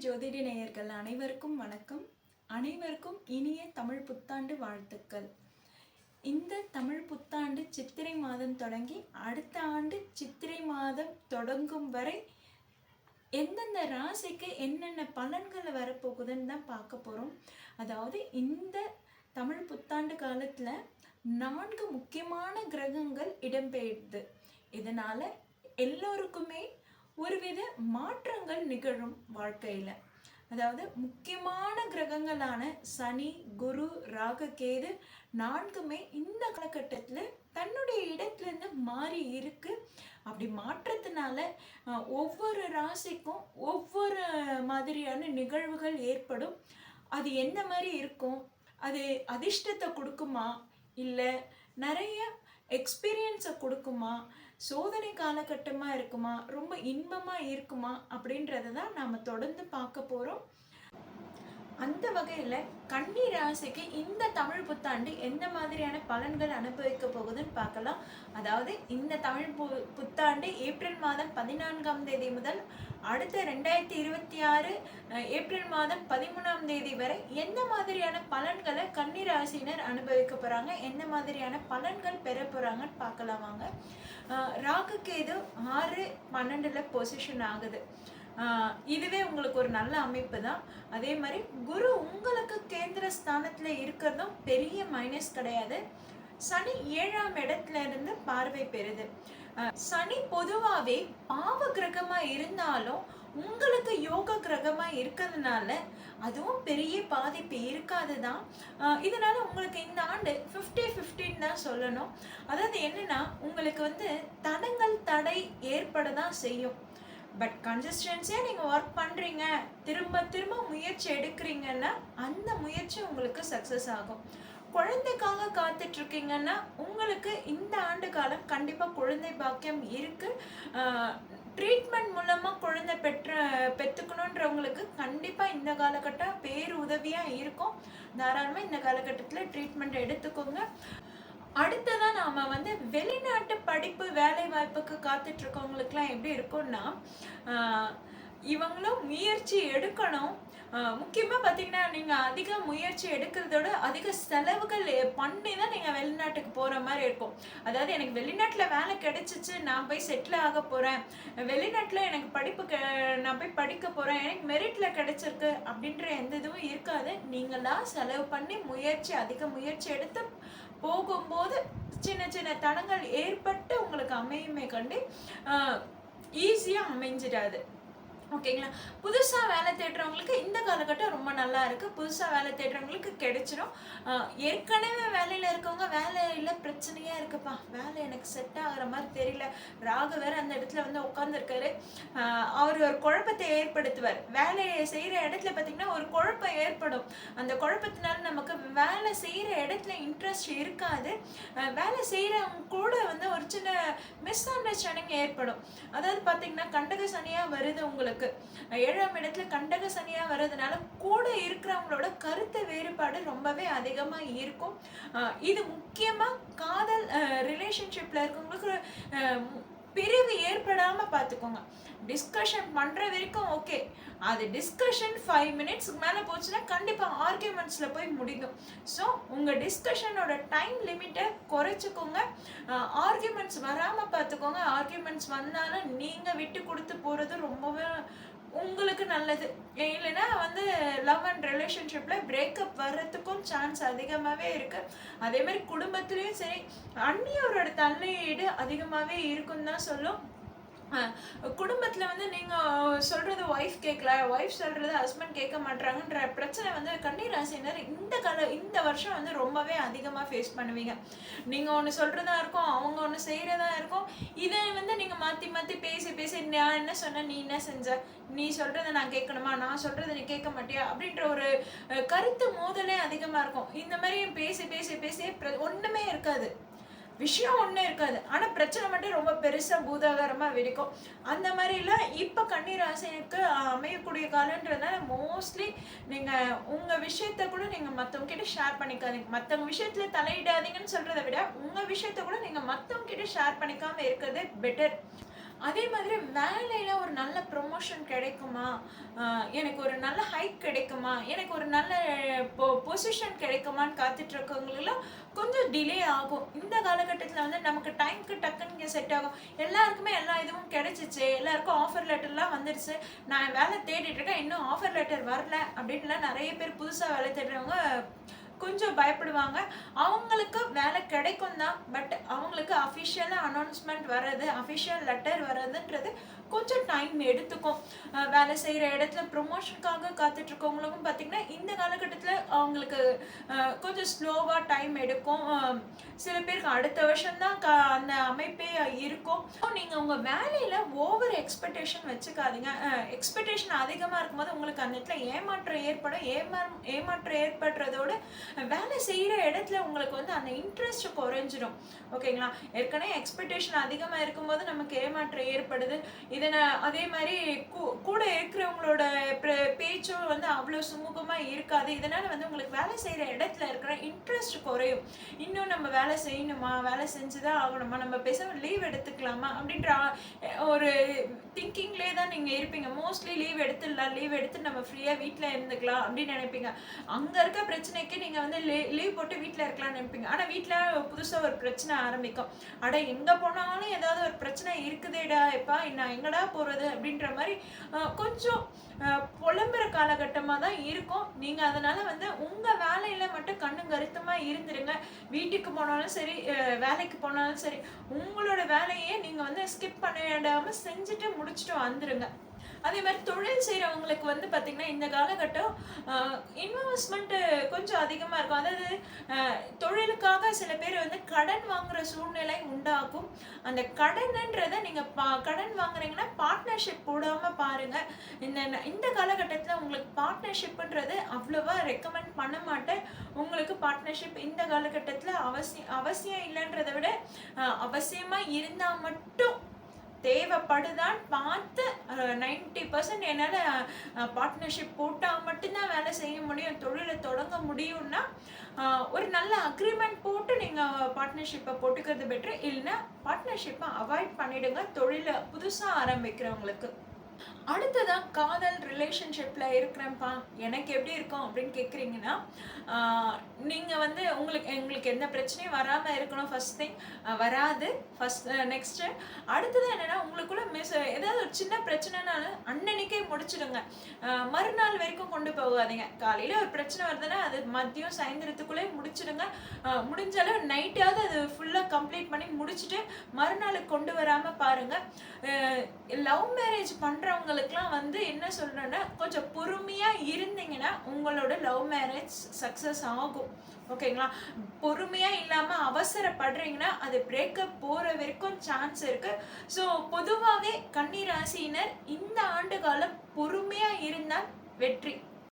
ஜோதிட நேயர்கள் அனைவருக்கும் வணக்கம். அனைவருக்கும் இனிய தமிழ் புத்தாண்டு வாழ்த்துக்கள். இந்த தமிழ் புத்தாண்டு சித்திரை மாதம் தொடங்கி அடுத்த ஆண்டு சித்திரை மாதம் தொடங்கும் வரை எந்தெந்த ராசிக்கு என்னென்ன பலன்கள் வரப்போகுதுன்னு தான் பார்க்க போகிறோம். அதாவது இந்த தமிழ் புத்தாண்டு காலத்தில் 4 முக்கியமான கிரகங்கள் இடம்பெயர்து. இதனால் எல்லோருக்குமே ஒருவித மாற்றங்கள் நிகழும் வாழ்க்கையில். அதாவது முக்கியமான கிரகங்களான சனி, குரு, ராகு, கேது 4மே இந்த காலகட்டத்தில் தன்னுடைய இடத்துலேருந்து மாறி இருக்கு. அப்படி மாற்றத்தினால ஒவ்வொரு ராசிக்கும் ஒவ்வொரு மாதிரியான நிகழ்வுகள் ஏற்படும். அது எந்த மாதிரி இருக்கும்? அது அதிர்ஷ்டத்தை கொடுக்குமா, இல்லை நிறைய எக்ஸ்பீரியன்ஸை கொடுக்குமா, சோதனை காலகட்டமாக இருக்குமா, ரொம்ப இன்பமாக இருக்குமா அப்படின்றத தான் நாம் தொடர்ந்து பார்க்க போகிறோம். அந்த வகையில் கன்னி ராசிக்கு இந்த தமிழ் புத்தாண்டு எந்த மாதிரியான பலன்கள் அனுபவிக்க போகுதுன்னு பார்க்கலாம். அதாவது இந்த தமிழ் புத்தாண்டு ஏப்ரல் மாதம் 14ஆம் தேதி முதல் அடுத்த 2026 ஏப்ரல் மாதம் 13ஆம் தேதி வரை எந்த மாதிரியான பலன்களை கன்னி ராசியினர் அனுபவிக்க போகிறாங்க, எந்த மாதிரியான பலன்கள் பெற போகிறாங்கன்னு பார்க்கலாம் வாங்க. ராகு கேது 6-12 பொசிஷன் ஆகுது. இதுவே உங்களுக்கு ஒரு நல்ல அமைப்பு தான். அதே மாதிரி குரு உங்களுக்கு கேந்திர ஸ்தானத்தில் இருக்கிறதும் பெரிய மைனஸ் கிடையாது. சனி 7ஆம் இடத்துல இருந்து பார்வை பெறுது. சனி பொதுவாகவே பாவ கிரகமாக இருந்தாலும் உங்களுக்கு யோக கிரகமாக இருக்கிறதுனால அதுவும் பெரிய பாதிப்பு இருக்காது தான். இதனால உங்களுக்கு இந்த ஆண்டு 50-50 தான் சொல்லணும். அதாவது என்னன்னா, உங்களுக்கு தடை ஏற்பட தான் செய்யும். பட் கன்சிஸ்டன்சியாக நீங்கள் ஒர்க் பண்ணுறீங்க, திரும்ப முயற்சி எடுக்கிறீங்கன்னா அந்த முயற்சி உங்களுக்கு சக்ஸஸ் ஆகும். குழந்தைக்காக காத்துட்ருக்கீங்கன்னா உங்களுக்கு இந்த ஆண்டு காலம் கண்டிப்பாக குழந்தை பாக்கியம் இருக்குது. ட்ரீட்மெண்ட் மூலமாக குழந்தை பெற்றுக்கணுன்றவங்களுக்கு கண்டிப்பாக இந்த காலகட்டம் பேர் உதவியாக இருக்கும். தாராளமாக இந்த காலகட்டத்தில் ட்ரீட்மெண்ட் எடுத்துக்கோங்க. அடுத்ததான் நாம் வெளிநாட்டு படிப்பு வேலை வாய்ப்புக்கு காத்துட்டு இருக்கவங்களுக்குலாம் எப்படி இருக்கும்னா, இவங்களும் முயற்சி எடுக்கணும். முக்கியமாக பார்த்தீங்கன்னா, நீங்கள் அதிக முயற்சி எடுக்கிறதோட அதிக செலவுகள் பண்ணி தான் நீங்கள் வெளிநாட்டுக்கு போகிற மாதிரி இருக்கும். அதாவது எனக்கு வெளிநாட்டில் வேலை கிடைச்சிச்சு, நான் போய் செட்டில் ஆக போகிறேன், வெளிநாட்டில் எனக்கு நான் போய் படிக்க போகிறேன், எனக்கு மெரிட்டில் கிடைச்சிருக்கு அப்படின்ற எந்த இதுவும் இருக்காது. நீங்களாம் செலவு பண்ணி அதிக முயற்சி எடுத்து போகும்போது சின்ன சின்ன தடங்கள் ஏற்பட்டு உங்களுக்கு அமையுமே கண்டு ஈஸியாக அமைஞ்சிடாது. ஓகேங்களா? புதுசாக வேலை தேடுறவங்களுக்கு இந்த காலகட்டம் ரொம்ப நல்லா இருக்குது. புதுசாக வேலை தேடுறவங்களுக்கு கிடைச்சிடும். ஏற்கனவே வேலையில் இருக்கவங்க வேலையில் பிரச்சனையாக இருக்குப்பா, வேலை எனக்கு செட் ஆகிற மாதிரி தெரியல, ராகு வேறு அந்த இடத்துல உட்காந்துருக்காரு, அவர் ஒரு குழப்பத்தை ஏற்படுத்துவார். வேலையை செய்கிற இடத்துல பார்த்திங்கன்னா ஒரு குழப்பம் ஏற்படும். அந்த குழப்பத்தினால நமக்கு வேலை செய்கிற இடத்துல இன்ட்ரெஸ்ட் இருக்காது. வேலை செய்கிறவங்க கூட ஒரு சின்ன மிஸ் அண்டர்ஸ்டாண்டிங் ஏற்படும். அதாவது பார்த்திங்கன்னா கண்டக சனியாக வருது உங்களுக்கு. 7ஆம் இடத்துல கண்டக சனியா வர்றதுனால கூட இருக்கிறவங்களோட கருத்து வேறுபாடு ரொம்பவே அதிகமா இருக்கும். இது முக்கியமா காதல் ரிலேஷன்ஷிப்ல இருக்கவங்களுக்கு பிரிவு ஏற்படாம பார்த்துக்கோங்க. டிஸ்கஷன் பண்ற வரைக்கும் ஓகே, அது டிஸ்கஷன் 5 மினிட்ஸ்க்கு மேலே போச்சுன்னா கண்டிப்பாக ஆர்கியூமெண்ட்ஸில் போய் முடிக்கும். ஸோ உங்கள் டிஸ்கஷனோட டைம் லிமிட்டை குறைச்சிக்கோங்க. ஆர்கியூமெண்ட்ஸ் வராமல் பார்த்துக்கோங்க. ஆர்கியூமெண்ட்ஸ் வந்தாலும் நீங்கள் விட்டு கொடுத்து போகிறது ரொம்பவே உங்களுக்கு நல்லது. இல்லைன்னா லவ் அண்ட் ரிலேஷன்ஷிப்பில் பிரேக்கப் வர்றதுக்கும் சான்ஸ் அதிகமாகவே இருக்குது. அதே மாதிரி குடும்பத்துலேயும் சரி, அந்நியோரோட தலையீடு அதிகமாகவே இருக்குன்னு தான் சொல்லும். குடும்பத்தில் நீங்கள் சொல்கிறது ஒய்ஃப் கேட்கல, ஒய்ஃப் சொல்கிறது ஹஸ்பண்ட் கேட்க மாட்டாங்கன்ற பிரச்சனை கன்னி ராசினர் இந்த வருஷம் ரொம்பவே அதிகமாக ஃபேஸ் பண்ணுவீங்க. நீங்கள் ஒன்று சொல்கிறதா இருக்கும், அவங்க ஒன்று செய்கிறதா இருக்கும். இதை நீங்கள் மாற்றி பேசி நான் என்ன சொன்னேன், நீ என்ன செஞ்ச, நீ சொல்கிறத நான் கேட்கணுமா, நான் சொல்கிறத நீ கேட்க மாட்டியா அப்படின்ற ஒரு கருத்து மோதலே அதிகமாக இருக்கும். இந்த மாதிரி பேசி ஒன்றுமே இருக்காது, விஷயம் ஒன்றும் இருக்காது, ஆனால் பிரச்சனை மட்டும் ரொம்ப பெருசாக பூதாகாரமாக வெடிக்கும். அந்த மாதிரிலாம் இப்போ கன்னி ராசிக்கு அமையக்கூடிய காலன்றதுனால மோஸ்ட்லி நீங்கள் உங்கள் விஷயத்த கூட நீங்கள் மற்றவங்க கிட்ட ஷேர் பண்ணிக்காதீங்க. மற்றவங்க விஷயத்தில் தலையிடாதீங்கன்னு சொல்கிறத விட உங்கள் விஷயத்த கூட நீங்கள் மற்றவங்க கிட்ட ஷேர் பண்ணிக்காமல் இருக்கிறது பெட்டர். அதே மாதிரி வேலையில் ஒரு நல்ல ப்ரொமோஷன் கிடைக்குமா, எனக்கு ஒரு நல்ல ஹைக் கிடைக்குமா, எனக்கு ஒரு நல்ல பொசிஷன் கிடைக்குமான்னு காத்துட்டு இருக்கவங்களுக்குலாம் கொஞ்சம் டிலே ஆகும். இந்த காலகட்டத்தில் வந்து நமக்கு டைமுக்கு டக்குன்னு இங்கே செட் ஆகும். எல்லாருக்குமே எல்லா இதுவும் கிடைச்சிச்சு, எல்லாருக்கும் ஆஃபர் லெட்டர்லாம் வந்துடுச்சு, நான் வேலை தேடிட்டு இருக்கேன், இன்னும் ஆஃபர் லெட்டர் வரல அப்படின்லாம் நிறைய பேர் புதுசாக வேலை தேடுறவங்க கொஞ்சம் பயப்படுவாங்க. அவங்களுக்கு வேலை கிடைக்கும் தான், பட் அவங்களுக்கு அஃபிஷியலாக அனௌன்ஸ்மெண்ட் வர்றது, அஃபிஷியல் லெட்டர் வர்றதுன்றது கொஞ்சம் டைம் எடுத்துக்கும். வேலை செய்கிற இடத்துல ப்ரொமோஷனுக்காக காத்துட்டு இருக்கவங்களுக்கும் பார்த்திங்கன்னா இந்த காலகட்டத்தில் அவங்களுக்கு கொஞ்சம் ஸ்லோவாக டைம் எடுக்கும். சில பேருக்கு அடுத்த வருஷம்தான் அந்த அமைப்பே இருக்கும். நீங்கள் உங்கள் வேலையில் ஓவர் எக்ஸ்பெக்டேஷன் வச்சுக்காதீங்க. எக்ஸ்பெக்டேஷன் அதிகமாக இருக்கும்போது உங்களுக்கு அந்த இடத்துல ஏமாற்றம் ஏற்படும். ஏமாற்றம் ஏற்படுறதோடு வேலை செய்கிற இடத்துல உங்களுக்கு வந்து அந்த இன்ட்ரெஸ்ட் குறைஞ்சிடும். ஓகேங்களா? ஏற்கனவே எக்ஸ்பெக்டேஷன் அதிகமாக இருக்கும்போது நமக்கு ஏமாற்றம் ஏற்படுது. அதே மாதிரி கூட இருக்கிறவங்களோட பேச்சும் வந்து அவ்வளோ சுமூகமாக இருக்காது. இதனால் வந்து உங்களுக்கு வேலை செய்கிற இடத்துல இருக்கிற இன்ட்ரெஸ்ட் குறையும். இன்னும் நம்ம வேலை செய்யணுமா, வேலை செஞ்சுதான் ஆகணுமா, நம்ம பேசாம லீவ் எடுத்துக்கலாமா அப்படின்ற ஒரு திங்கிங்லேயே தான் நீங்கள் இருப்பீங்க. மோஸ்ட்லி லீவ் எடுத்துடலாம், லீவ் எடுத்து நம்ம ஃப்ரீயாக வீட்டில் இருந்துக்கலாம் அப்படின்னு நினைப்பீங்க. அங்கே இருக்க பிரச்சனைக்கு நீங்கள் வந்து லீவ் போட்டு வீட்டில் இருக்கலாம்னு நினைப்பீங்க. ஆனால் வீட்டில் புதுசாக ஒரு பிரச்சனை ஆரம்பிக்கும். அட எங்கே போனாலும் ஏதாவது ஒரு பிரச்சனை இருக்குதேடா, எப்பா நான் எங்கடா போகிறது அப்படின்ற மாதிரி கொஞ்சம் புலம்புற காலகட்டமாக தான் இருக்கும். நீங்கள் அதனால் வந்து உங்கள் வேலையில் மட்டும் கண்ணு கருத்தமாக இருந்துருங்க. வீட்டுக்கு போனாலும் சரி, வேலைக்கு போனாலும் சரி, உங்களோட வேலையே நீங்கள் வந்து ஸ்கிப் பண்ணிடாமல் செஞ்சுட்டு முடிச்சுட்டு வந்துடுங்க. அதே மாதிரி தொழில் செய்கிறவங்களுக்கு வந்து பார்த்திங்கன்னா இந்த காலகட்டம் இன்வெஸ்ட்மெண்ட்டு கொஞ்சம் அதிகமாக இருக்கும். அதாவது தொழிலுக்காக சில பேர் வந்து கடன் வாங்குகிற சூழ்நிலை உண்டாகும். அந்த கடன்ன்றதை நீங்கள் கடன் வாங்குறீங்கன்னா பார்ட்னர்ஷிப் போடாமல் பாருங்கள். இந்த காலகட்டத்தில் உங்களுக்கு பார்ட்னர்ஷிப்புன்றது அவ்வளோவா ரெக்கமெண்ட் பண்ண மாட்டேன். உங்களுக்கு பார்ட்னர்ஷிப் இந்த காலகட்டத்தில் அவசியம் இல்லைன்றதை விட அவசியமாக இருந்தால் மட்டும் தேவைப்படுதான்னு பார்த்து 90% என்னால் பார்ட்னர்ஷிப் போட்டால் மட்டும்தான் வேலை செய்ய முடியும், தொழிலை தொடங்க முடியும்னா ஒரு நல்ல அக்ரிமெண்ட் போட்டு நீங்கள் பார்ட்னர்ஷிப்பை போட்டுக்கிறது பெட்ரு. இல்லைன்னா பார்ட்னர்ஷிப்பை அவாய்ட் பண்ணிவிடுங்க தொழிலை புதுசாக ஆரம்பிக்கிறவங்களுக்கு. அடுத்ததான் காதல் ரிலேஷன்ஷிப்பில் இருக்கிறேன்ப்பா, எனக்கு எப்படி இருக்கும் அப்படின்னு கேட்குறீங்கன்னா, நீங்கள் வந்து எங்களுக்கு எந்த பிரச்சனையும் வராமல் இருக்கணும். ஃபர்ஸ்ட் திங் வராது. நெக்ஸ்ட்டு அடுத்தது என்னென்னா, உங்களுக்குள்ள ஏதாவது ஒரு சின்ன பிரச்சனைனாலும் அன்னன்னைக்கே முடிச்சிடுங்க. மறுநாள் வரைக்கும் கொண்டு போகாதீங்க. காலையில் ஒரு பிரச்சனை வருதுன்னா அது மதியம் சாயந்தரத்துக்குள்ளே முடிச்சிடுங்க. முடிஞ்சாலும் நைட்டாவது அது ஃபுல்லாக கம்ப்ளீட் பண்ணி முடிச்சுட்டு மறுநாளுக்கு கொண்டு வராமல் பாருங்கள். லவ் மேரேஜ் பண்ணுறவங்களுக்குலாம் வந்து என்ன சொல்கிறேன்னா, கொஞ்சம் பொறுமையாக இருந்தீங்கன்னா உங்களோட லவ் மேரேஜ் சக்ஸஸ் ஆகும். ஓகேங்களா? பொறுமையாக இல்லாமல் அவசரப்படுறீங்கன்னா அது பிரேக்கப் போகிற வரைக்கும் சான்ஸ் இருக்குது. ஸோ பொதுவாகவே கன்னி ராசியினர் இந்த ஆண்டு காலம் பொறுமையாக இருந்தால் வெற்றி.